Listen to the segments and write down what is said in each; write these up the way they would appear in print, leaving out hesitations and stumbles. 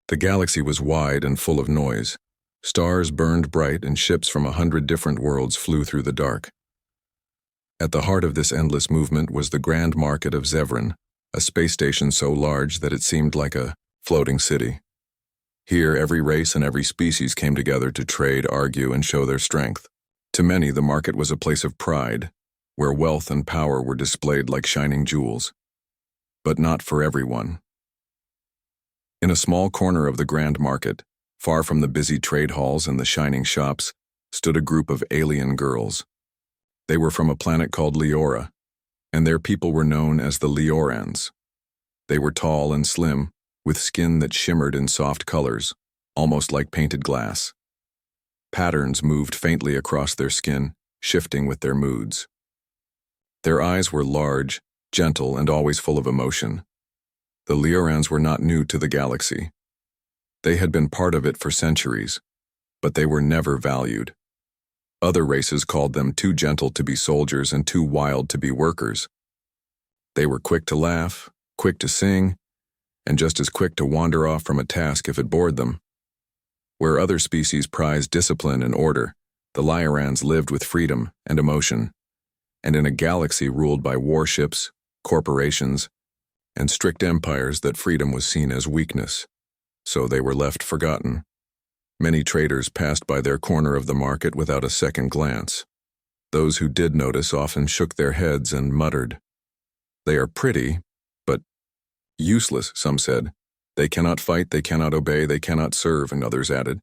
The galaxy was wide and full of noise. Stars burned bright and ships from 100 different worlds flew through the dark. At the heart of this endless movement was the Grand Market of Zevran, a space station so large that it seemed like a floating city. Here, every race and every species came together to trade, argue, and show their strength. To many, the market was a place of pride, where wealth and power were displayed like shining jewels. But not for everyone. In a small corner of the Grand Market, far from the busy trade halls and the shining shops, stood a group of alien girls. They were from a planet called Leora, and their people were known as the Leorans. They were tall and slim, with skin that shimmered in soft colors, almost like painted glass. Patterns moved faintly across their skin, shifting with their moods. Their eyes were large, gentle, and always full of emotion. The Leorans were not new to the galaxy. They had been part of it for centuries, but they were never valued. Other races called them too gentle to be soldiers and too wild to be workers. They were quick to laugh, quick to sing, and just as quick to wander off from a task if it bored them. Where other species prized discipline and order, the Leorans lived with freedom and emotion, and in a galaxy ruled by warships, corporations, and strict empires that freedom was seen as weakness, so they were left forgotten. Many traders passed by their corner of the market without a second glance. Those who did notice often shook their heads and muttered. They are pretty, but useless, some said. They cannot fight, they cannot obey, they cannot serve, and others added.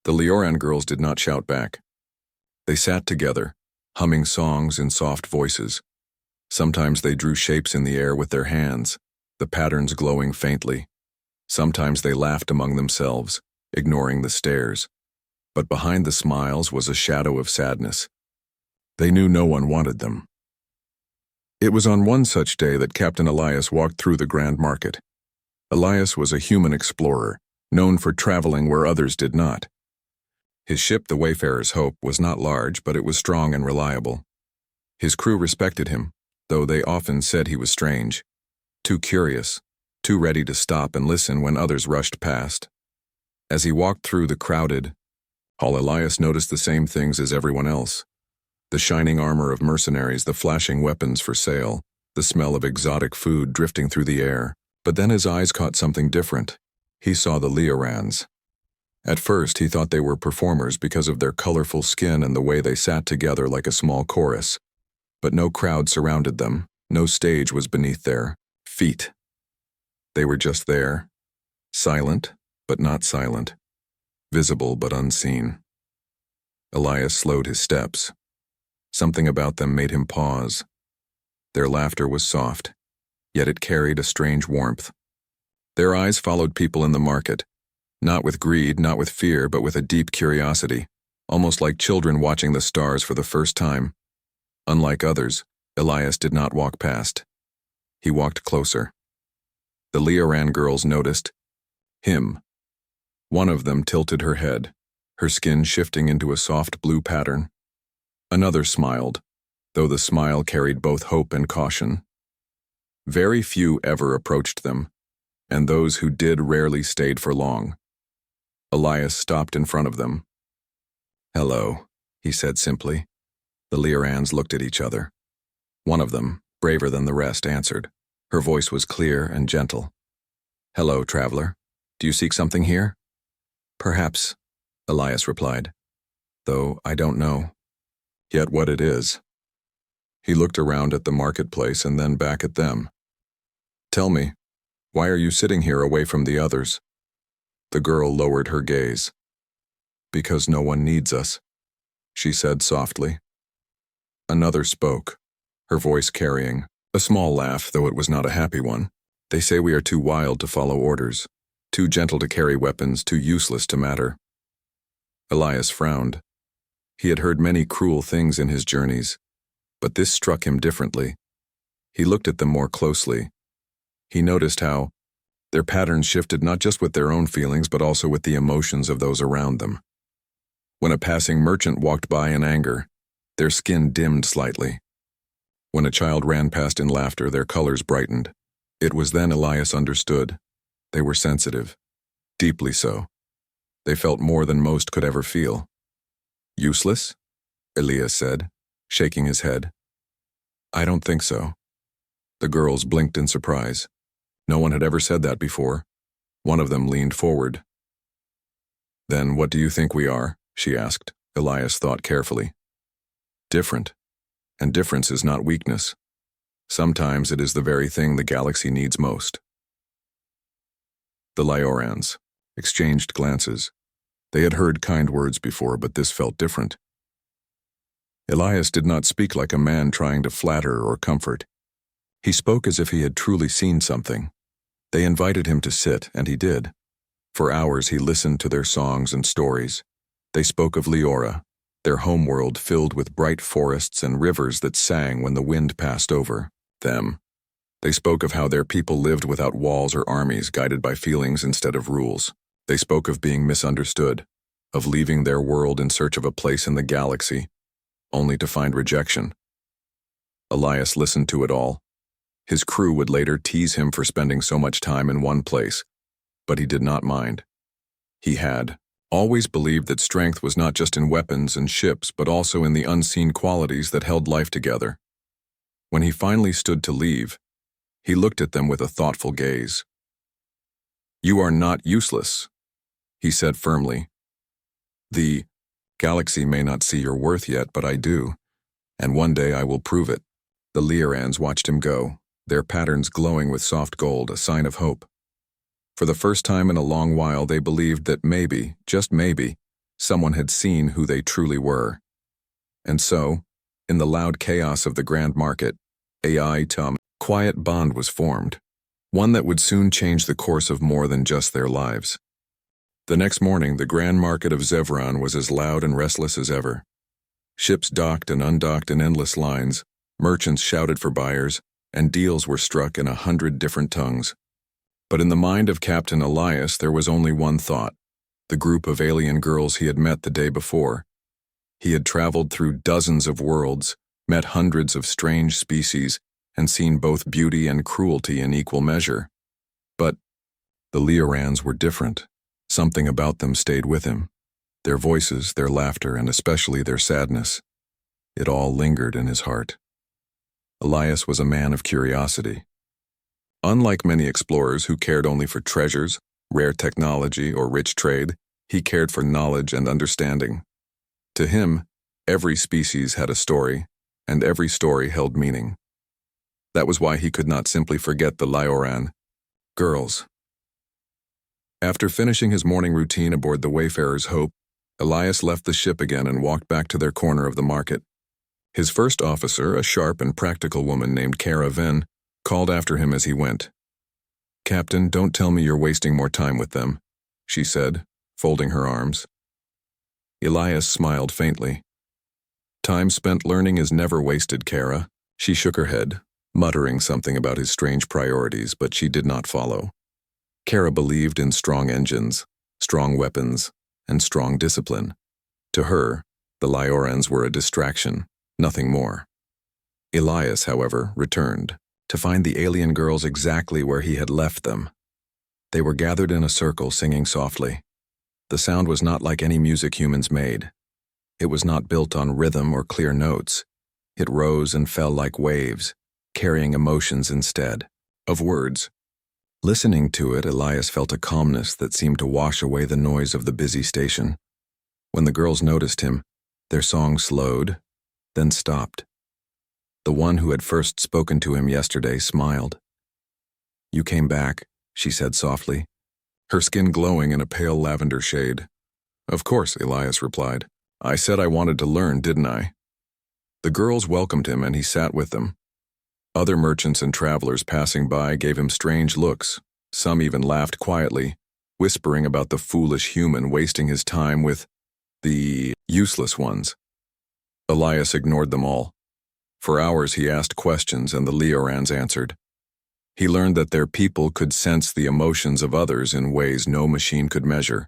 The Leoran girls did not shout back. They sat together, humming songs in soft voices. Sometimes they drew shapes in the air with their hands, the patterns glowing faintly. Sometimes they laughed among themselves, ignoring the stares. But behind the smiles was a shadow of sadness. They knew no one wanted them. It was on one such day that Captain Elias walked through the Grand Market. Elias was a human explorer, known for traveling where others did not. His ship, the Wayfarer's Hope, was not large, but it was strong and reliable. His crew respected him, though they often said he was strange, too curious, too ready to stop and listen when others rushed past. As he walked through the crowded hall, Elias noticed the same things as everyone else. The shining armor of mercenaries, the flashing weapons for sale, the smell of exotic food drifting through the air. But then his eyes caught something different. He saw the Leorans. At first, he thought they were performers because of their colorful skin and the way they sat together like a small chorus. But no crowd surrounded them, no stage was beneath their feet. They were just there, silent, but not silent, visible but unseen. Elias slowed his steps. Something about them made him pause. Their laughter was soft, yet it carried a strange warmth. Their eyes followed people in the market, not with greed, not with fear, but with a deep curiosity, almost like children watching the stars for the first time. Unlike others, Elias did not walk past. He walked closer. The Leoran girls noticed him. One of them tilted her head, her skin shifting into a soft blue pattern. Another smiled, though the smile carried both hope and caution. Very few ever approached them, and those who did rarely stayed for long. Elias stopped in front of them. "Hello," he said simply. The Leorans looked at each other. One of them, braver than the rest, answered. Her voice was clear and gentle. "Hello, traveler. Do you seek something here?" "Perhaps," Elias replied, "though I don't know yet what it is." He looked around at the marketplace and then back at them. "Tell me, why are you sitting here away from the others?" The girl lowered her gaze. "Because no one needs us," she said softly. Another spoke, her voice carrying a small laugh, though it was not a happy one. "They say we are too wild to follow orders, too gentle to carry weapons, too useless to matter." Elias frowned. He had heard many cruel things in his journeys, but this struck him differently. He looked at them more closely. He noticed how their patterns shifted not just with their own feelings, but also with the emotions of those around them. When a passing merchant walked by in anger, their skin dimmed slightly. When a child ran past in laughter, their colors brightened. It was then Elias understood. They were sensitive. Deeply so. They felt more than most could ever feel. Useless? Elias said, shaking his head. I don't think so. The girls blinked in surprise. No one had ever said that before. One of them leaned forward. Then what do you think we are? She asked. Elias thought carefully. Different. And difference is not weakness. Sometimes it is the very thing the galaxy needs most. The Liorans exchanged glances. They had heard kind words before, but this felt different. Elias did not speak like a man trying to flatter or comfort. He spoke as if he had truly seen something. They invited him to sit, and he did. For hours he listened to their songs and stories. They spoke of Leora, their homeworld filled with bright forests and rivers that sang when the wind passed over them. They spoke of how their people lived without walls or armies, guided by feelings instead of rules. They spoke of being misunderstood, of leaving their world in search of a place in the galaxy, only to find rejection. Elias listened to it all. His crew would later tease him for spending so much time in one place, but he did not mind. He had always believed that strength was not just in weapons and ships, but also in the unseen qualities that held life together. When he finally stood to leave, he looked at them with a thoughtful gaze. You are not useless, he said firmly. The galaxy may not see your worth yet, but I do, and one day I will prove it. The Liorans watched him go, their patterns glowing with soft gold, a sign of hope. For the first time in a long while, they believed that maybe, just maybe, someone had seen who they truly were. And so, in the loud chaos of the Grand Market, a quiet bond was formed, one that would soon change the course of more than just their lives. The next morning, the Grand Market of Zevran was as loud and restless as ever. Ships docked and undocked in endless lines, merchants shouted for buyers, and deals were struck in 100 different tongues. But in the mind of Captain Elias there was only one thought, the group of alien girls he had met the day before. He had traveled through dozens of worlds, met hundreds of strange species, and seen both beauty and cruelty in equal measure. But the Liorans were different. Something about them stayed with him. Their voices, their laughter, and especially their sadness. It all lingered in his heart. Elias was a man of curiosity. Unlike many explorers who cared only for treasures, rare technology, or rich trade, he cared for knowledge and understanding. To him, every species had a story, and every story held meaning. That was why he could not simply forget the Lioran girls. After finishing his morning routine aboard the Wayfarer's Hope, Elias left the ship again and walked back to their corner of the market. His first officer, a sharp and practical woman named Kara Venn, called after him as he went. "Captain, don't tell me you're wasting more time with them," she said, folding her arms. Elias smiled faintly. "Time spent learning is never wasted, Kara." She shook her head, muttering something about his strange priorities, but she did not follow. Kara believed in strong engines, strong weapons, and strong discipline. To her, the Liorans were a distraction, nothing more. Elias, however, returned, to find the alien girls exactly where he had left them. They were gathered in a circle singing softly. The sound was not like any music humans made. It was not built on rhythm or clear notes. It rose and fell like waves, carrying emotions instead of words. Listening to it, Elias felt a calmness that seemed to wash away the noise of the busy station. When the girls noticed him, their song slowed, then stopped. The one who had first spoken to him yesterday smiled. "You came back," she said softly, her skin glowing in a pale lavender shade. "Of course," Elias replied. "I said I wanted to learn, didn't I?" The girls welcomed him and he sat with them. Other merchants and travelers passing by gave him strange looks. Some even laughed quietly, whispering about the foolish human wasting his time with the useless ones. Elias ignored them all. For hours he asked questions and the Liorans answered. He learned that their people could sense the emotions of others in ways no machine could measure.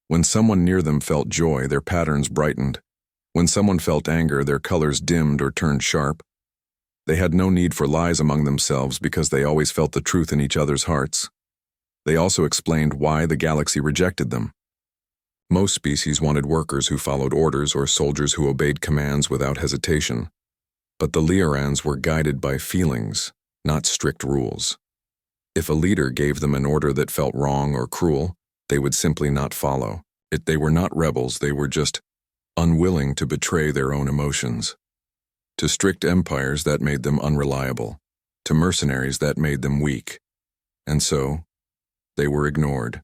When someone near them felt joy, their patterns brightened. When someone felt anger, their colors dimmed or turned sharp. They had no need for lies among themselves because they always felt the truth in each other's hearts. They also explained why the galaxy rejected them. Most species wanted workers who followed orders or soldiers who obeyed commands without hesitation. But the Liorans were guided by feelings, not strict rules. If a leader gave them an order that felt wrong or cruel, they would simply not follow. They were not rebels, they were just unwilling to betray their own emotions. To strict empires, that made them unreliable. To mercenaries, that made them weak. And so, they were ignored.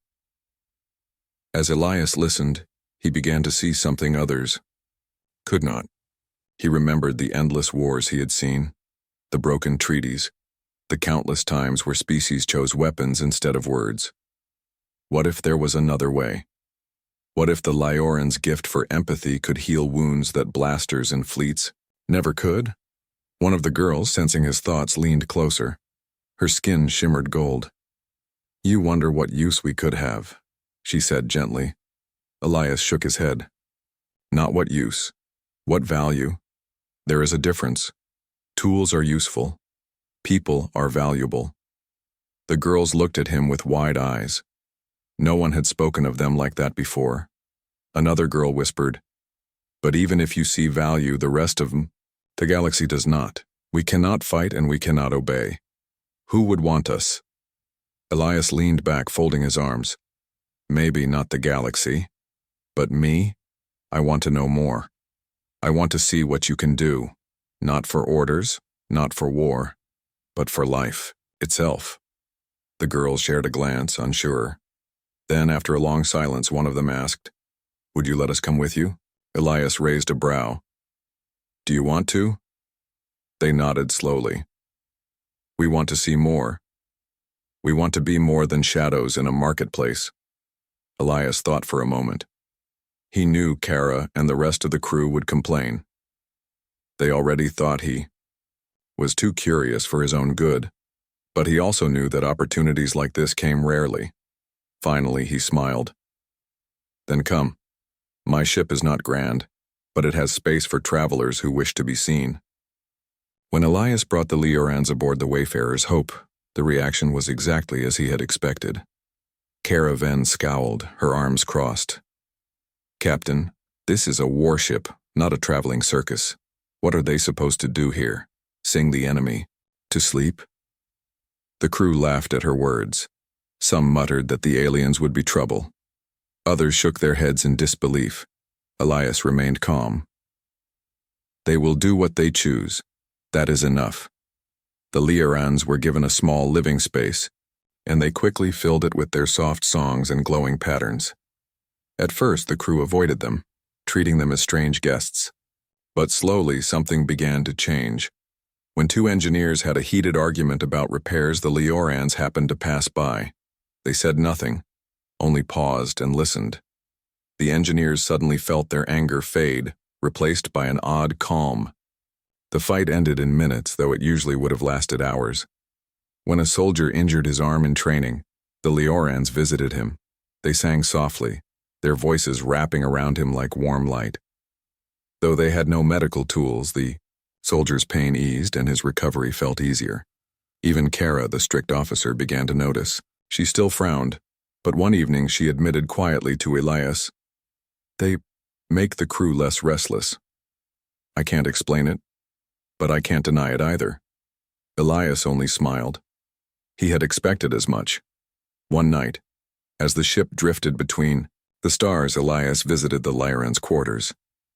As Elias listened, he began to see something others could not. He remembered the endless wars he had seen, the broken treaties, the countless times where species chose weapons instead of words. What if there was another way? What if the Liorans' gift for empathy could heal wounds that blasters and fleets never could? One of the girls, sensing his thoughts, leaned closer. Her skin shimmered gold. "You wonder what use we could have," she said gently. Elias shook his head. "Not what use. What value? There is a difference. Tools are useful. People are valuable." The girls looked at him with wide eyes. No one had spoken of them like that before. Another girl whispered, "But even if you see value, the rest of them, the galaxy does not. We cannot fight and we cannot obey. Who would want us?" Elias leaned back, folding his arms. "Maybe not the galaxy, but me? I want to know more. I want to see what you can do, not for orders, not for war, but for life itself." The girls shared a glance, unsure. Then, after a long silence, one of them asked, "Would you let us come with you?" Elias raised a brow. "Do you want to?" They nodded slowly. "We want to see more. We want to be more than shadows in a marketplace." Elias thought for a moment. He knew Kara and the rest of the crew would complain. They already thought he was too curious for his own good, but he also knew that opportunities like this came rarely. Finally, he smiled. "Then come. My ship is not grand, but it has space for travelers who wish to be seen." When Elias brought the Liorans aboard the Wayfarer's Hope, the reaction was exactly as he had expected. Kara Venn scowled, her arms crossed. "Captain, this is a warship, not a traveling circus. What are they supposed to do here? Sing the enemy? To sleep?" The crew laughed at her words. Some muttered that the aliens would be trouble. Others shook their heads in disbelief. Elias remained calm. "They will do what they choose. That is enough." The Liorans were given a small living space, and they quickly filled it with their soft songs and glowing patterns. At first, the crew avoided them, treating them as strange guests. But slowly, something began to change. When two engineers had a heated argument about repairs, the Liorans happened to pass by. They said nothing, only paused and listened. The engineers suddenly felt their anger fade, replaced by an odd calm. The fight ended in minutes, though it usually would have lasted hours. When a soldier injured his arm in training, the Liorans visited him. They sang softly, their voices wrapping around him like warm light. Though they had no medical tools, the soldier's pain eased and his recovery felt easier. Even Kara, the strict officer, began to notice. She still frowned, but one evening she admitted quietly to Elias, "They make the crew less restless. I can't explain it, but I can't deny it either." Elias only smiled. He had expected as much. One night, as the ship drifted between the stars, Elias visited the Liorans' quarters.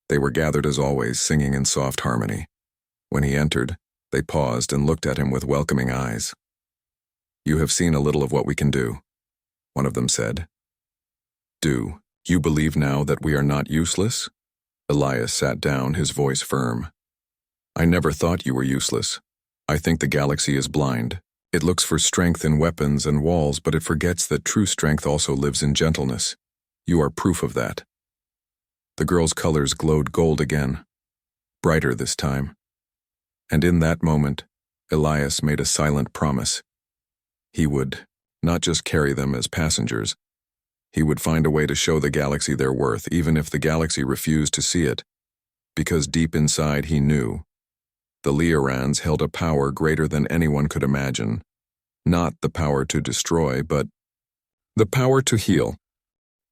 They were gathered as always, singing in soft harmony. When he entered, they paused and looked at him with welcoming eyes. "You have seen a little of what we can do," one of them said. "Do you believe now that we are not useless?" Elias sat down, his voice firm. "I never thought you were useless. I think the galaxy is blind. It looks for strength in weapons and walls, but it forgets that true strength also lives in gentleness. You are proof of that." The girl's colors glowed gold again, brighter this time. And in that moment, Elias made a silent promise. He would not just carry them as passengers. He would find a way to show the galaxy their worth, even if the galaxy refused to see it. Because deep inside he knew the Liorans held a power greater than anyone could imagine. Not the power to destroy, but The power to heal.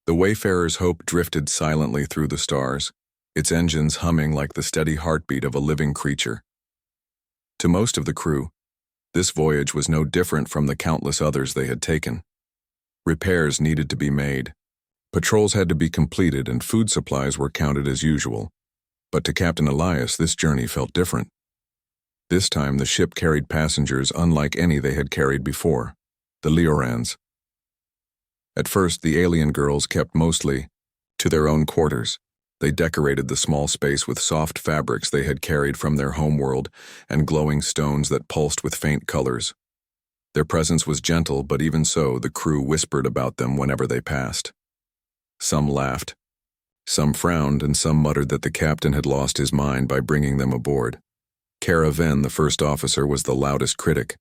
The Wayfarer's Hope drifted silently through the stars, its engines humming like the steady heartbeat of a living creature. To most of the crew, this voyage was no different from the countless others they had taken. Repairs needed to be made. Patrols had to be completed and food supplies were counted as usual. But to Captain Elias, this journey felt different. This time the ship carried passengers unlike any they had carried before, the Liorans. At first, the alien girls kept mostly to their own quarters. They decorated the small space with soft fabrics they had carried from their homeworld and glowing stones that pulsed with faint colors. Their presence was gentle, but even so, the crew whispered about them whenever they passed. Some laughed, some frowned, and some muttered that the captain had lost his mind by bringing them aboard. Kara Venn, the first officer, was the loudest critic.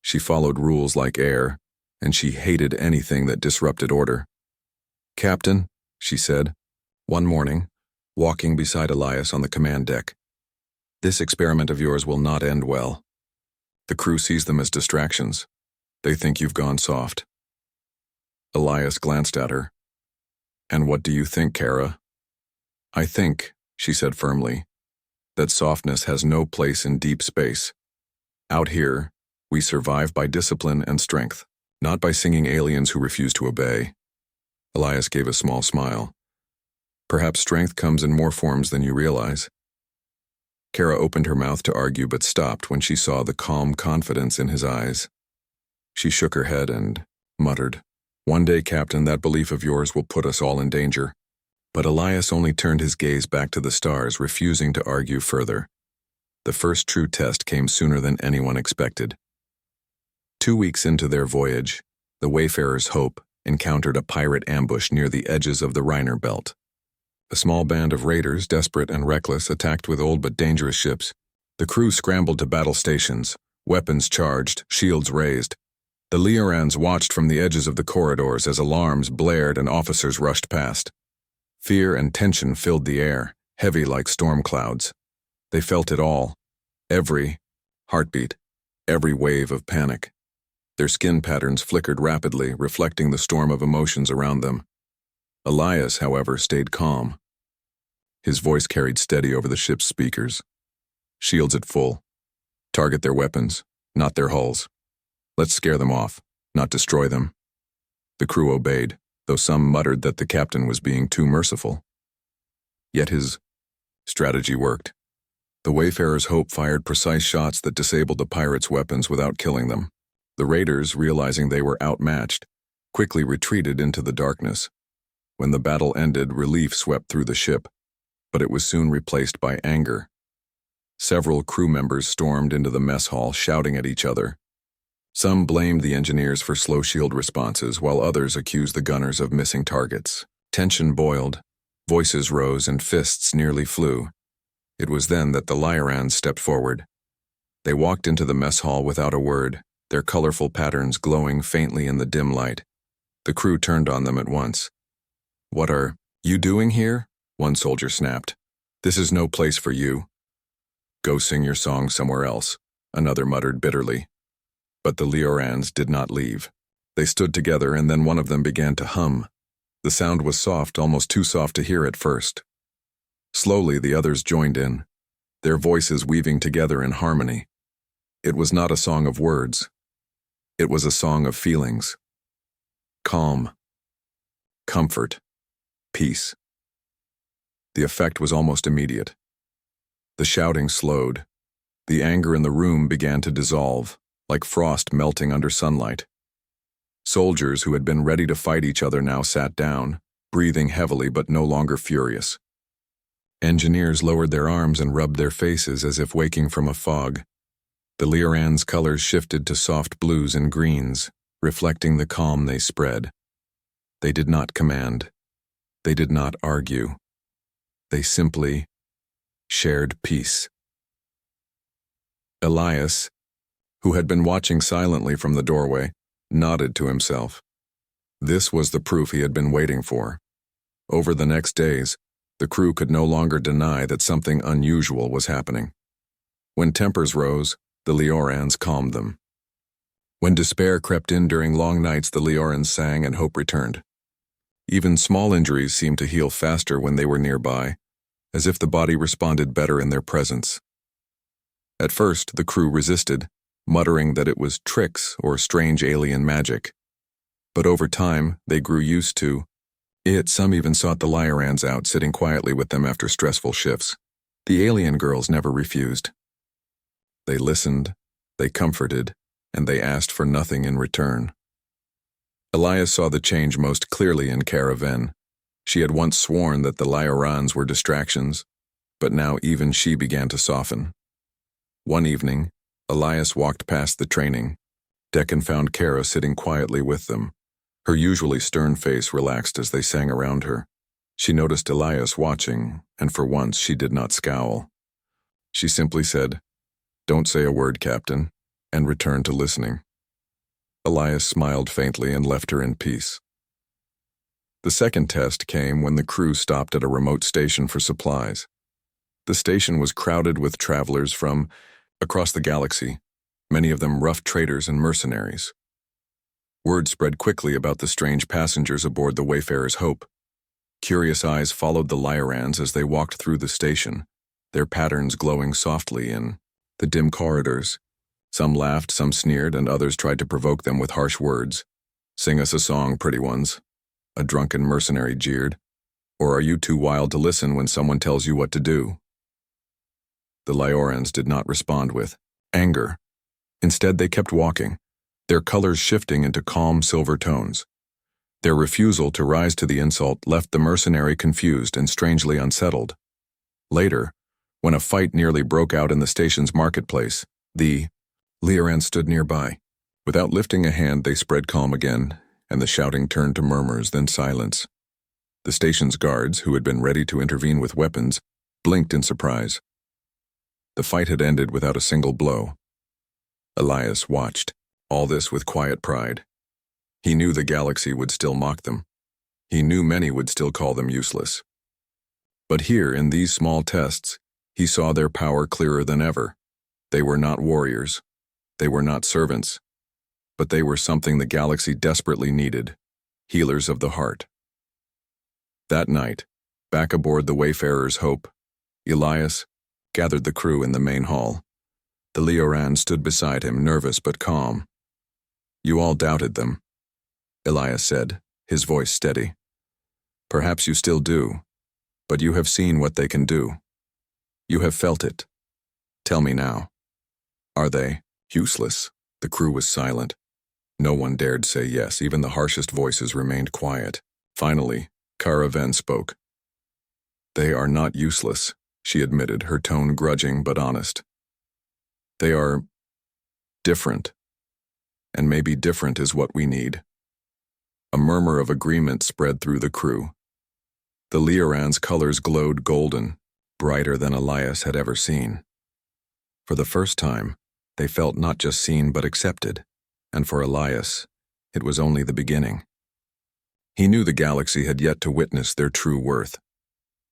She followed rules like air, and she hated anything that disrupted order. "Captain," she said, one morning, walking beside Elias on the command deck, "this experiment of yours will not end well. The crew sees them as distractions. They think you've gone soft." Elias glanced at her. "And what do you think, Kara?" "I think," she said firmly, "that softness has no place in deep space. Out here, we survive by discipline and strength, not by singing aliens who refuse to obey." Elias gave a small smile. "Perhaps strength comes in more forms than you realize." Kara opened her mouth to argue but stopped when she saw the calm confidence in his eyes. She shook her head and muttered, "One day, Captain, that belief of yours will put us all in danger." But Elias only turned his gaze back to the stars, refusing to argue further. The first true test came sooner than anyone expected. 2 weeks into their voyage, the Wayfarer's Hope encountered a pirate ambush near the edges of the Reiner Belt. A small band of raiders, desperate and reckless, attacked with old but dangerous ships. The crew scrambled to battle stations, weapons charged, shields raised. The Liorans watched from the edges of the corridors as alarms blared and officers rushed past. Fear and tension filled the air, heavy like storm clouds. They felt it all, every heartbeat, every wave of panic. Their skin patterns flickered rapidly, reflecting the storm of emotions around them. Elias, however, stayed calm. His voice carried steady over the ship's speakers. "Shields at full. Target their weapons, not their hulls. Let's scare them off, not destroy them." The crew obeyed, though some muttered that the captain was being too merciful. Yet his strategy worked. The Wayfarer's Hope fired precise shots that disabled the pirates' weapons without killing them. The raiders, realizing they were outmatched, quickly retreated into the darkness. When the battle ended, relief swept through the ship, but it was soon replaced by anger. Several crew members stormed into the mess hall, shouting at each other. Some blamed the engineers for slow shield responses, while others accused the gunners of missing targets. Tension boiled, voices rose, and fists nearly flew. It was then that the Liorans stepped forward. They walked into the mess hall without a word, their colorful patterns glowing faintly in the dim light. The crew turned on them at once. "What are you doing here?" one soldier snapped. "This is no place for you." "Go sing your song somewhere else," another muttered bitterly. But the Liorans did not leave. They stood together, and then one of them began to hum. The sound was soft, almost too soft to hear at first. Slowly, the others joined in, their voices weaving together in harmony. It was not a song of words. It was a song of feelings. Calm, comfort, peace. The effect was almost immediate. The shouting slowed. The anger in the room began to dissolve, like frost melting under sunlight. Soldiers who had been ready to fight each other now sat down, breathing heavily but no longer furious. Engineers lowered their arms and rubbed their faces as if waking from a fog. The Liorans' colors shifted to soft blues and greens, reflecting the calm they spread. They did not command. They did not argue. They simply shared peace. Elias, who had been watching silently from the doorway, nodded to himself. This was the proof he had been waiting for. Over the next days, the crew could no longer deny that something unusual was happening. When tempers rose, the Liorans calmed them. When despair crept in during long nights, the Leorans sang and hope returned. Even small injuries seemed to heal faster when they were nearby, as if the body responded better in their presence. At first, the crew resisted, muttering that it was tricks or strange alien magic. But over time, they grew used to it. Some even sought the Leorans out, sitting quietly with them after stressful shifts. The alien girls never refused. They listened, they comforted, and they asked for nothing in return. Elias saw the change most clearly in Caravan. She had once sworn that the Leorans were distractions, but now even she began to soften. One evening, Elias walked past the training deck and found Kara sitting quietly with them. Her usually stern face relaxed as they sang around her. She noticed Elias watching, and for once she did not scowl. She simply said, "Don't say a word, Captain," and returned to listening. Elias smiled faintly and left her in peace. The second test came when the crew stopped at a remote station for supplies. The station was crowded with travelers from across the galaxy, many of them rough traders and mercenaries. Word spread quickly about the strange passengers aboard the Wayfarer's Hope. Curious eyes followed the Leorans as they walked through the station, their patterns glowing softly in the dim corridors. Some laughed, some sneered, and others tried to provoke them with harsh words. "Sing us a song, pretty ones," a drunken mercenary jeered. "Or are you too wild to listen when someone tells you what to do?" The Leorans did not respond with anger. Instead, they kept walking, their colors shifting into calm silver tones. Their refusal to rise to the insult left the mercenary confused and strangely unsettled. Later, when a fight nearly broke out in the station's marketplace, the Leoran stood nearby. Without lifting a hand, they spread calm again, and the shouting turned to murmurs, then silence. The station's guards, who had been ready to intervene with weapons, blinked in surprise. The fight had ended without a single blow. Elias watched, all this with quiet pride. He knew the galaxy would still mock them. He knew many would still call them useless. But here, in these small tests, he saw their power clearer than ever. They were not warriors. They were not servants. But they were something the galaxy desperately needed, healers of the heart. That night, back aboard the Wayfarer's Hope, Elias gathered the crew in the main hall. The Leoran stood beside him, nervous but calm. "You all doubted them," Elias said, his voice steady. "Perhaps you still do, but you have seen what they can do. You have felt it. Tell me now, are they useless?" The crew was silent. No one dared say yes, even the harshest voices remained quiet. Finally, Caravan spoke. "They are not useless," she admitted, her tone grudging but honest. "They are different, and maybe different is what we need." A murmur of agreement spread through the crew. The Leoran's colors glowed golden, brighter than Elias had ever seen. For the first time, they felt not just seen but accepted, and for Elias, it was only the beginning. He knew the galaxy had yet to witness their true worth,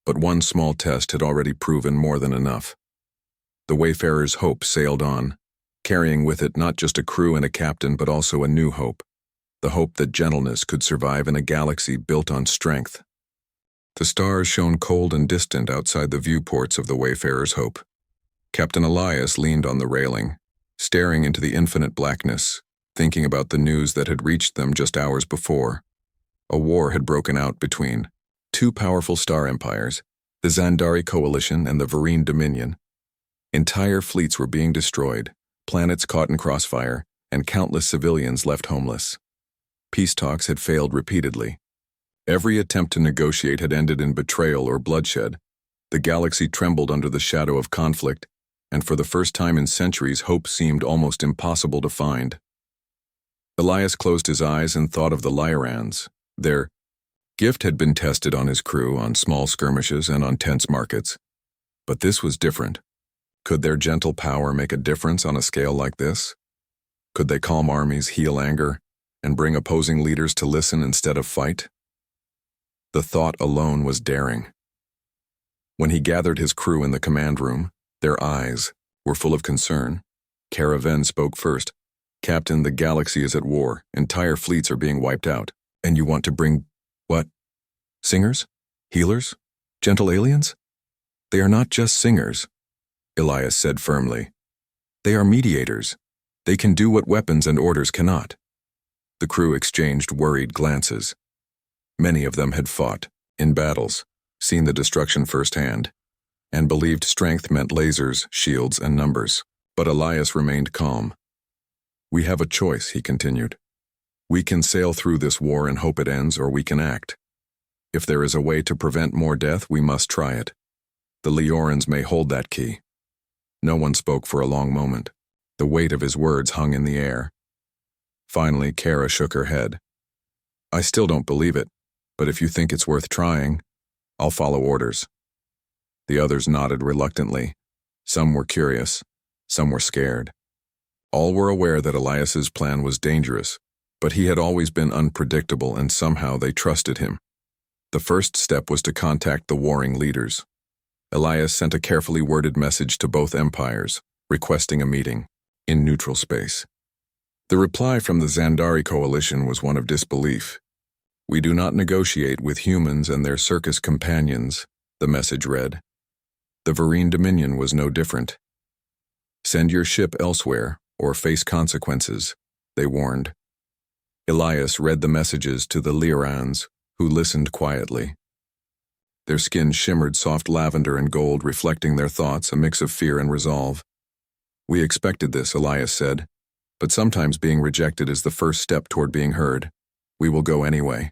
but one small test had already proven more than enough. The Wayfarer's Hope sailed on, carrying with it not just a crew and a captain but also a new hope, the hope that gentleness could survive in a galaxy built on strength. The stars shone cold and distant outside the viewports of the Wayfarer's Hope. Captain Elias leaned on the railing, staring into the infinite blackness, thinking about the news that had reached them just hours before. A war had broken out between two powerful star empires, the Zandari Coalition and the Vereen Dominion. Entire fleets were being destroyed, planets caught in crossfire, and countless civilians left homeless. Peace talks had failed repeatedly. Every attempt to negotiate had ended in betrayal or bloodshed. The galaxy trembled under the shadow of conflict, and for the first time in centuries, hope seemed almost impossible to find. Elias closed his eyes and thought of the Leorans. Their gift had been tested on his crew, on small skirmishes and on tense markets. But this was different. Could their gentle power make a difference on a scale like this? Could they calm armies, heal anger, and bring opposing leaders to listen instead of fight? The thought alone was daring. When he gathered his crew in the command room, their eyes were full of concern. Caravan spoke first. "Captain, the galaxy is at war. Entire fleets are being wiped out. And you want to bring, what? Singers? Healers? Gentle aliens? They are not just singers," Elias said firmly. "They are mediators. They can do what weapons and orders cannot." The crew exchanged worried glances. Many of them had fought, in battles, seen the destruction firsthand, and believed strength meant lasers, shields, and numbers. But Elias remained calm. "We have a choice," he continued. "We can sail through this war and hope it ends, or we can act. If there is a way to prevent more death, we must try it. The Leorans may hold that key." No one spoke for a long moment. The weight of his words hung in the air. Finally, Kara shook her head. "I still don't believe it, but if you think it's worth trying, I'll follow orders." The others nodded reluctantly. Some were curious, some were scared. All were aware that Elias's plan was dangerous, but he had always been unpredictable, and somehow they trusted him. The first step was to contact the warring leaders. Elias sent a carefully worded message to both empires, requesting a meeting, in neutral space. The reply from the Zandari coalition was one of disbelief. "We do not negotiate with humans and their circus companions," the message read. The Vereen Dominion was no different. "Send your ship elsewhere, or face consequences," they warned. Elias read the messages to the Leorans, who listened quietly. Their skin shimmered soft lavender and gold, reflecting their thoughts, a mix of fear and resolve. "We expected this," Elias said, "but sometimes being rejected is the first step toward being heard. We will go anyway."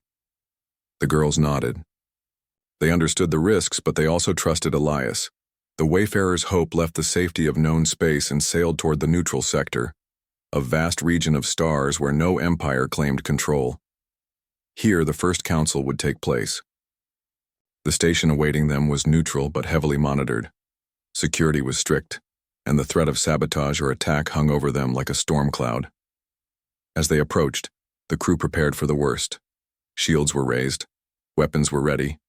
The girls nodded. They understood the risks, but they also trusted Elias. The Wayfarer's hope left the safety of known space and sailed toward the neutral sector, a vast region of stars where no empire claimed control. Here, the first council would take place. The station awaiting them was neutral but heavily monitored. Security was strict, and the threat of sabotage or attack hung over them like a storm cloud. As they approached, the crew prepared for the worst. Shields were raised, weapons were ready,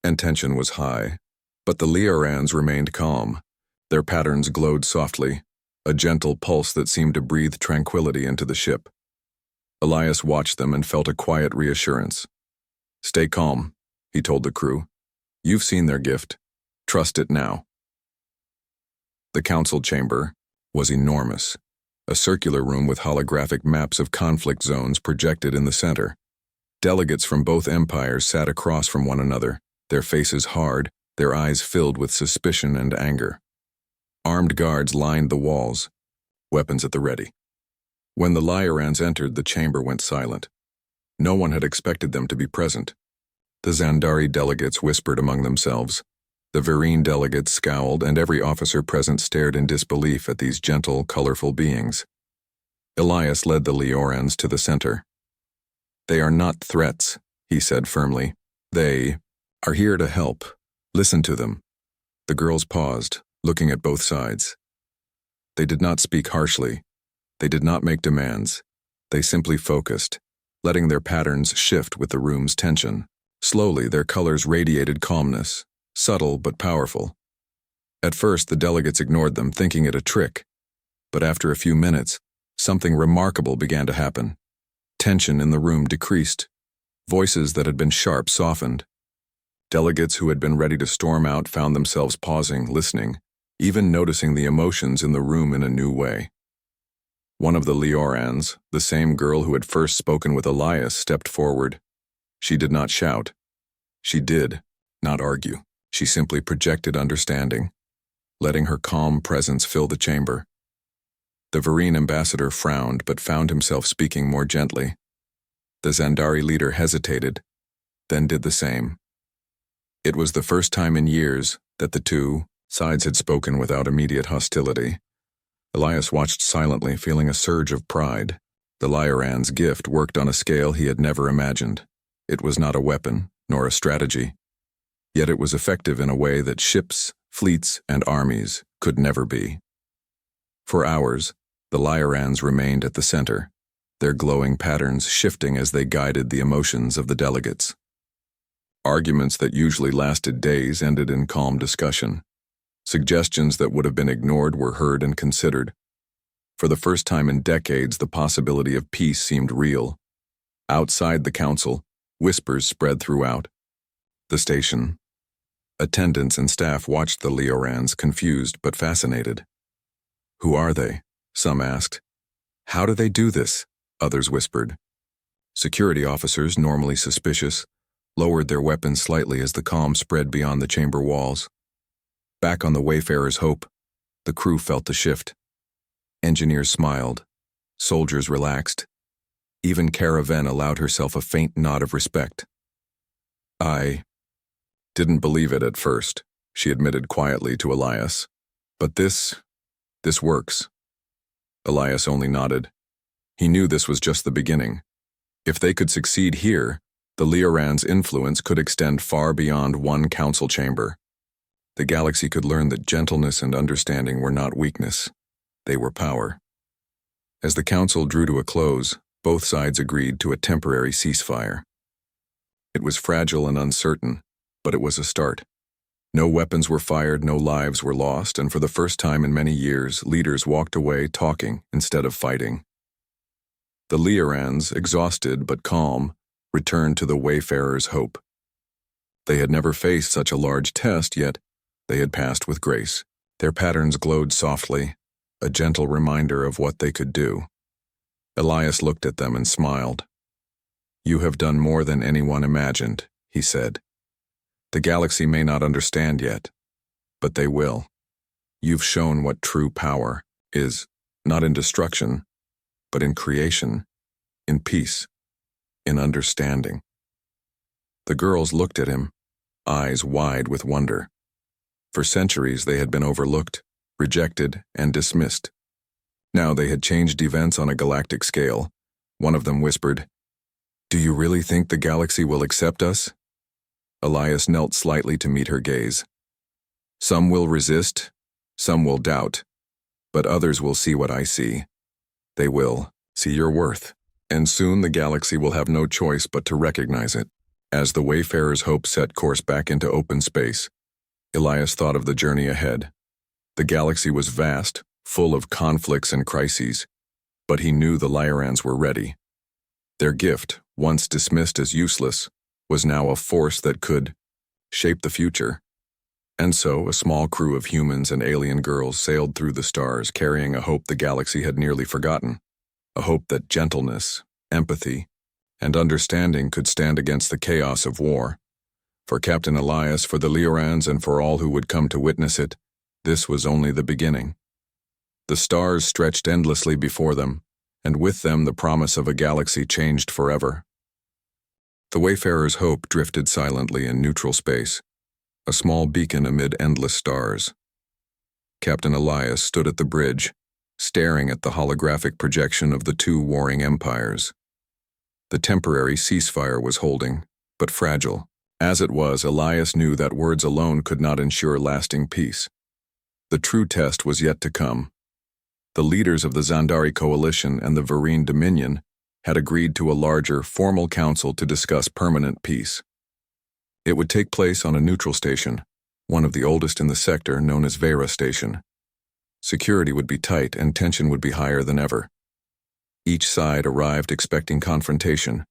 and tension was high. But the Leorans remained calm. Their patterns glowed softly, a gentle pulse that seemed to breathe tranquility into the ship. Elias watched them and felt a quiet reassurance. "Stay calm," he told the crew. "You've seen their gift. Trust it now." The council chamber was enormous, a circular room with holographic maps of conflict zones projected in the center. Delegates from both empires sat across from one another, their faces hard, their eyes filled with suspicion and anger. Armed guards lined the walls, weapons at the ready. When the Leorans entered, the chamber went silent. No one had expected them to be present. The Zandari delegates whispered among themselves. The Vereen delegates scowled, and every officer present stared in disbelief at these gentle, colorful beings. Elias led the Leorans to the center. "They are not threats," he said firmly. "They are here to help. Listen to them." The girls paused, looking at both sides. They did not speak harshly. They did not make demands. They simply focused, letting their patterns shift with the room's tension. Slowly, their colors radiated calmness, subtle but powerful. At first, the delegates ignored them, thinking it a trick. But after a few minutes, something remarkable began to happen. Tension in the room decreased. Voices that had been sharp softened. Delegates who had been ready to storm out found themselves pausing, listening, even noticing the emotions in the room in a new way. One of the Leorans, the same girl who had first spoken with Elias, stepped forward. She did not shout. She did not argue. She simply projected understanding, letting her calm presence fill the chamber. The Vereen ambassador frowned but found himself speaking more gently. The Zandari leader hesitated, then did the same. It was the first time in years that the two sides had spoken without immediate hostility. Elias watched silently, feeling a surge of pride. The Leoran's gift worked on a scale he had never imagined. It was not a weapon, nor a strategy. Yet it was effective in a way that ships, fleets, and armies could never be. For hours, the Leorans remained at the center, their glowing patterns shifting as they guided the emotions of the delegates. Arguments that usually lasted days ended in calm discussion. Suggestions that would have been ignored were heard and considered. For the first time in decades, the possibility of peace seemed real. Outside the council, whispers spread throughout the station. Attendants and staff watched the Leorans, confused but fascinated. "Who are they?" some asked. "How do they do this?" others whispered. Security officers, normally suspicious, lowered their weapons slightly as the calm spread beyond the chamber walls. Back on the Wayfarer's Hope, the crew felt the shift. Engineers smiled. Soldiers relaxed. Even Caravan allowed herself a faint nod of respect. "I didn't believe it at first," she admitted quietly to Elias. "But this works." Elias only nodded. He knew this was just the beginning. If they could succeed here, the Leorans' influence could extend far beyond one council chamber. The galaxy could learn that gentleness and understanding were not weakness. They were power. As the council drew to a close, both sides agreed to a temporary ceasefire. It was fragile and uncertain, but it was a start. No weapons were fired, no lives were lost, and for the first time in many years, leaders walked away talking instead of fighting. The Leorans, exhausted but calm, returned to the Wayfarer's Hope. They had never faced such a large test, yet they had passed with grace. Their patterns glowed softly, a gentle reminder of what they could do. Elias looked at them and smiled. "You have done more than anyone imagined," he said. "The galaxy may not understand yet, but they will. You've shown what true power is, not in destruction, but in creation, in peace, in understanding." The girls looked at him, eyes wide with wonder. For centuries they had been overlooked, rejected, and dismissed. Now they had changed events on a galactic scale. One of them whispered, "Do you really think the galaxy will accept us?" Elias knelt slightly to meet her gaze. "Some will resist, some will doubt, but others will see what I see. They will see your worth, and soon the galaxy will have no choice but to recognize it." As the Wayfarer's Hope set course back into open space, Elias thought of the journey ahead. The galaxy was vast, full of conflicts and crises, but he knew the Leorans were ready. Their gift, once dismissed as useless, was now a force that could shape the future. And so, a small crew of humans and alien girls sailed through the stars, carrying a hope the galaxy had nearly forgotten. A hope that gentleness, empathy, and understanding could stand against the chaos of war. For Captain Elias, for the Leorans, and for all who would come to witness it, this was only the beginning. The stars stretched endlessly before them, and with them the promise of a galaxy changed forever. The Wayfarer's Hope drifted silently in neutral space, a small beacon amid endless stars. Captain Elias stood at the bridge, staring at the holographic projection of the two warring empires. The temporary ceasefire was holding, but fragile. As it was, Elias knew that words alone could not ensure lasting peace. The true test was yet to come. The leaders of the Zandari coalition and the Vereen Dominion had agreed to a larger, formal council to discuss permanent peace. It would take place on a neutral station, one of the oldest in the sector, known as Vera Station. Security would be tight and tension would be higher than ever. Each side arrived expecting confrontation,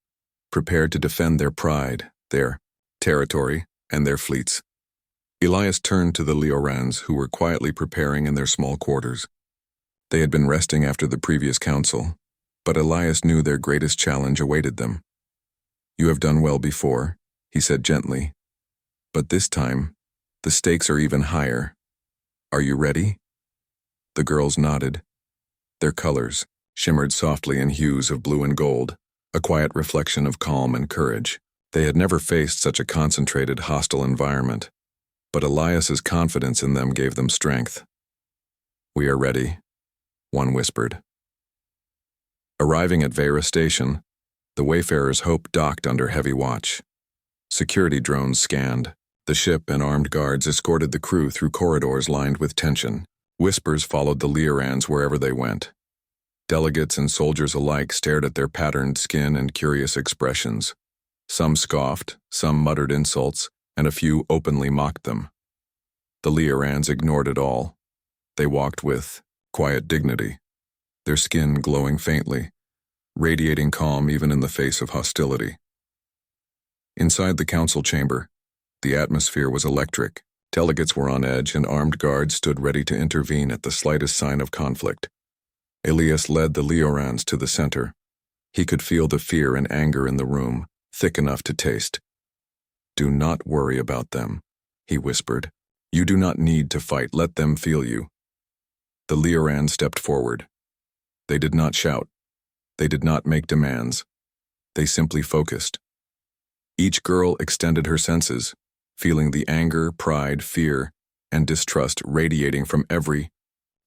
prepared to defend their pride, their territory, and their fleets. Elias turned to the Leorans, who were quietly preparing in their small quarters. They had been resting after the previous council, but Elias knew their greatest challenge awaited them. "You have done well before," he said gently, "but this time, the stakes are even higher. Are you ready?" The girls nodded. Their colors shimmered softly in hues of blue and gold, a quiet reflection of calm and courage. They had never faced such a concentrated, hostile environment, but Elias's confidence in them gave them strength. "We are ready," one whispered. Arriving at Vera Station, the Wayfarer's Hope docked under heavy watch. Security drones scanned. The ship and armed guards escorted the crew through corridors lined with tension. Whispers followed the Leorans wherever they went. Delegates and soldiers alike stared at their patterned skin and curious expressions. Some scoffed, some muttered insults, and a few openly mocked them. The Leorans ignored it all. They walked with quiet dignity. their skin glowing faintly, radiating calm even in the face of hostility. Inside the council chamber, the atmosphere was electric. Delegates were on edge and armed guards stood ready to intervene at the slightest sign of conflict. Elias led the Leorans to the center. He could feel the fear and anger in the room, thick enough to taste. "Do not worry about them," he whispered. "You do not need to fight, let them feel you." The Leorans stepped forward. They did not shout. They did not make demands. They simply focused. Each girl extended her senses, feeling the anger, pride, fear, and distrust radiating from every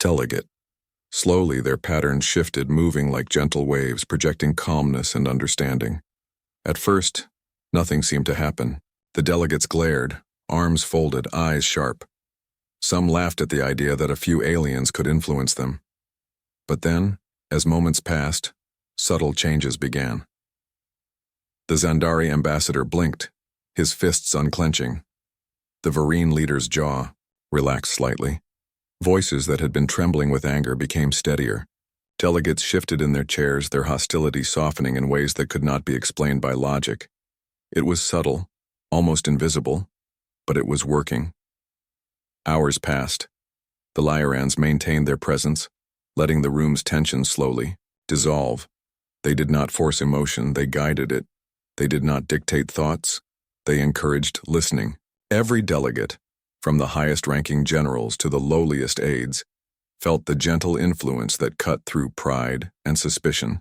delegate. Slowly, their patterns shifted, moving like gentle waves, projecting calmness and understanding. At first, nothing seemed to happen. The delegates glared, arms folded, eyes sharp. Some laughed at the idea that a few aliens could influence them. But then, as moments passed, subtle changes began. The Zandari ambassador blinked, his fists unclenching. The Varine leader's jaw relaxed slightly. Voices that had been trembling with anger became steadier. Delegates shifted in their chairs, their hostility softening in ways that could not be explained by logic. It was subtle, almost invisible, but it was working. Hours passed. The Lyarans maintained their presence, letting the room's tension slowly dissolve. They did not force emotion, they guided it. They did not dictate thoughts, they encouraged listening. Every delegate, from the highest-ranking generals to the lowliest aides, felt the gentle influence that cut through pride and suspicion.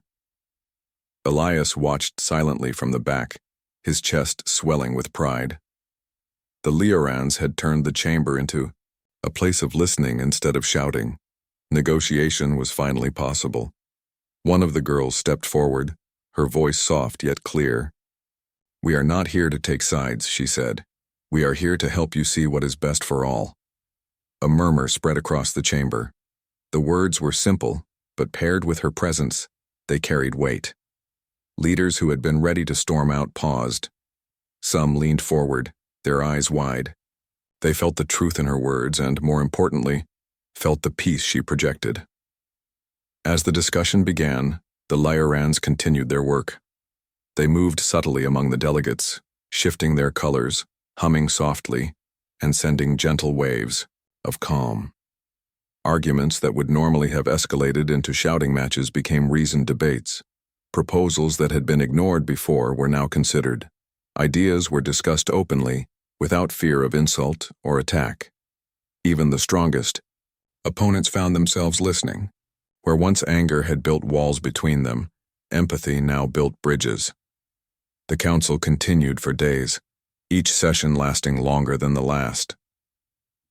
Elias watched silently from the back, his chest swelling with pride. The Leorans had turned the chamber into a place of listening instead of shouting. Negotiation was finally possible. One of the girls stepped forward, her voice soft yet clear. "We are not here to take sides," she said. "We are here to help you see what is best for all." A murmur spread across the chamber. The words were simple, but paired with her presence, they carried weight. Leaders who had been ready to storm out paused. Some leaned forward, their eyes wide. They felt the truth in her words and, more importantly, felt the peace she projected. As the discussion began, the Lyarans continued their work. They moved subtly among the delegates, shifting their colors, humming softly, and sending gentle waves of calm. Arguments that would normally have escalated into shouting matches became reasoned debates. Proposals that had been ignored before were now considered. Ideas were discussed openly, without fear of insult or attack. Even the strongest opponents found themselves listening. Where once anger had built walls between them, empathy now built bridges. The council continued for days, each session lasting longer than the last.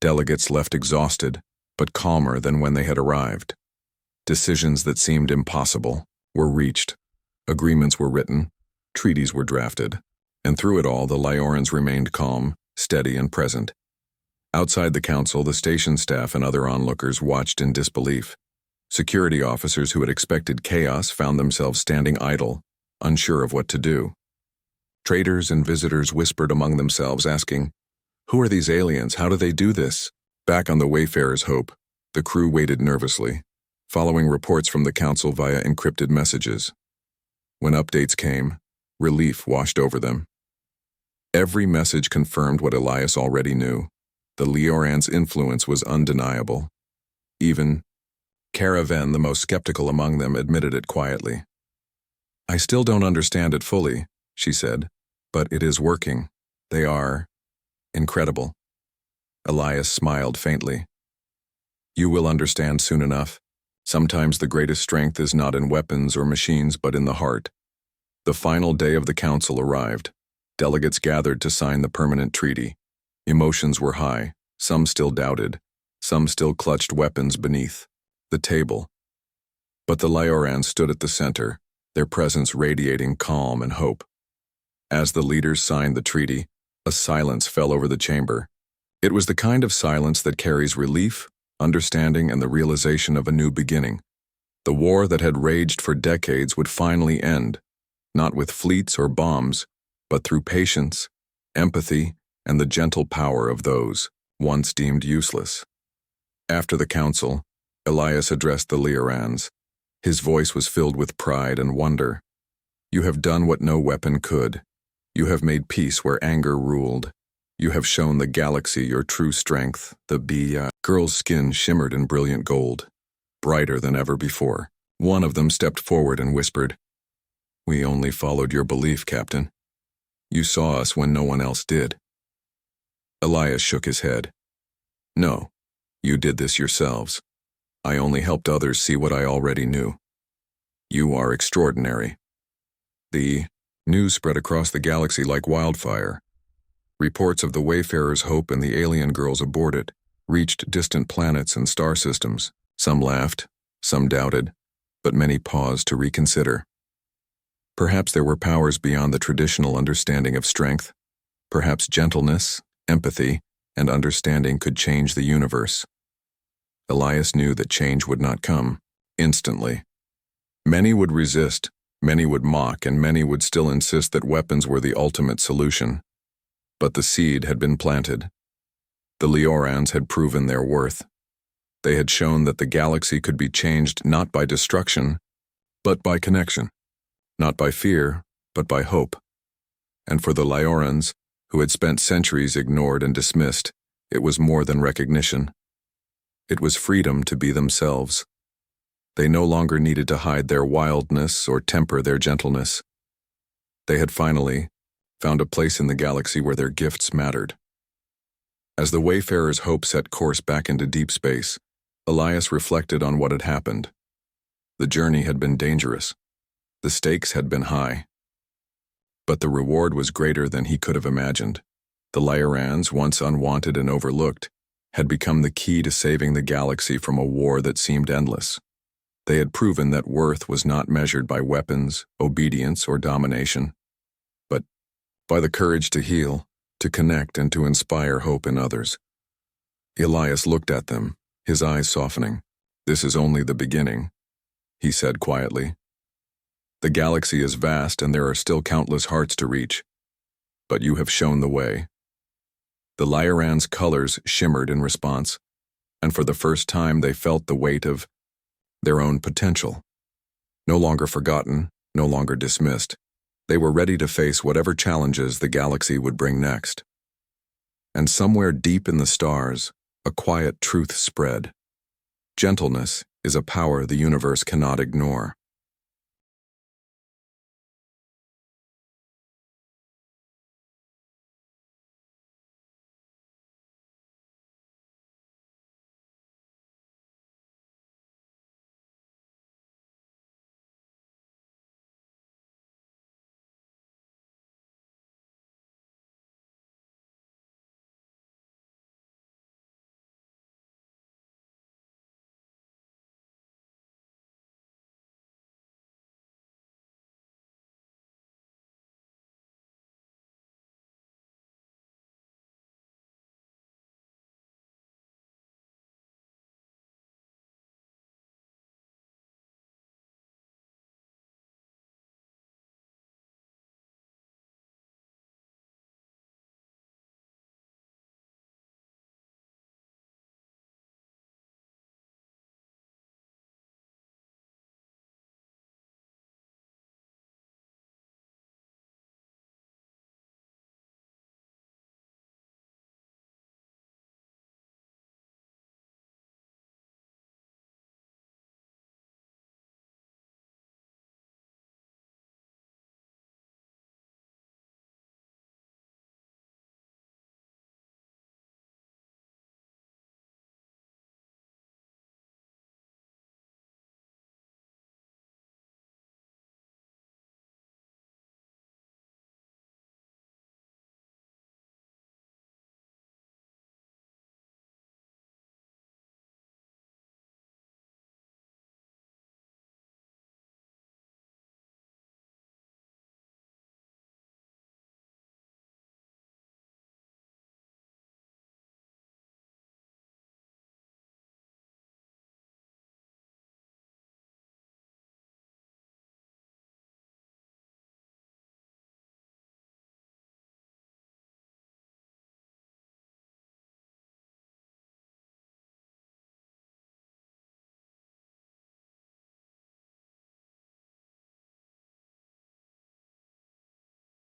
Delegates left exhausted, but calmer than when they had arrived. Decisions that seemed impossible were reached. Agreements were written, treaties were drafted, and through it all the Lyarans remained calm, steady, and present. Outside the council, the station staff and other onlookers watched in disbelief. Security officers who had expected chaos found themselves standing idle, unsure of what to do. Traders and visitors whispered among themselves, asking, "Who are these aliens? How do they do this?" Back on the Wayfarer's Hope, the crew waited nervously, following reports from the council via encrypted messages. When updates came, relief washed over them. Every message confirmed what Elias already knew. The Leorans' influence was undeniable. Even Caravan, the most skeptical among them, admitted it quietly. "I still don't understand it fully," she said, "but it is working. They are incredible." Elias smiled faintly. "You will understand soon enough. Sometimes the greatest strength is not in weapons or machines, but in the heart." The final day of the council arrived. Delegates gathered to sign the permanent treaty. Emotions were high. Some still doubted. Some still clutched weapons beneath the table. But the Lyarans stood at the center, their presence radiating calm and hope. As the leaders signed the treaty, a silence fell over the chamber. It was the kind of silence that carries relief, understanding, and the realization of a new beginning. The war that had raged for decades would finally end, not with fleets or bombs, but through patience, empathy, and the gentle power of those once deemed useless. After the council, Elias addressed the Lyarans. His voice was filled with pride and wonder. You have done what no weapon could. You have made peace where anger ruled. You have shown the galaxy your true strength. The girl's skin shimmered in brilliant gold, brighter than ever before. One of them stepped forward and whispered, "We only followed your belief, Captain. You saw us when no one else did." Elias shook his head. "No, you did this yourselves. I only helped others see what I already knew. You are extraordinary." The news spread across the galaxy like wildfire. Reports of the Wayfarer's hope and the alien girls aboard it reached distant planets and star systems. Some laughed, some doubted, but many paused to reconsider. Perhaps there were powers beyond the traditional understanding of strength. Perhaps gentleness, empathy, and understanding could change the universe. Elias knew that change would not come instantly. Many would resist, many would mock, and many would still insist that weapons were the ultimate solution. But the seed had been planted. The Liorans had proven their worth. They had shown that the galaxy could be changed not by destruction, but by connection. Not by fear, but by hope. And for the Liorans, who had spent centuries ignored and dismissed, it was more than recognition. It was freedom to be themselves. They no longer needed to hide their wildness or temper their gentleness. They had finally found a place in the galaxy where their gifts mattered. As the Wayfarer's hope set course back into deep space, Elias reflected on what had happened. The journey had been dangerous. The stakes had been high. But the reward was greater than he could have imagined. The Liorans, once unwanted and overlooked, had become the key to saving the galaxy from a war that seemed endless. They had proven that worth was not measured by weapons, obedience, or domination, but by the courage to heal, to connect, and to inspire hope in others. Elias looked at them, his eyes softening. "This is only the beginning," he said quietly. "The galaxy is vast and there are still countless hearts to reach, but you have shown the way." The Liorans' colors shimmered in response, and for the first time they felt the weight of their own potential. No longer forgotten, no longer dismissed, they were ready to face whatever challenges the galaxy would bring next. And somewhere deep in the stars, a quiet truth spread. Gentleness is a power the universe cannot ignore.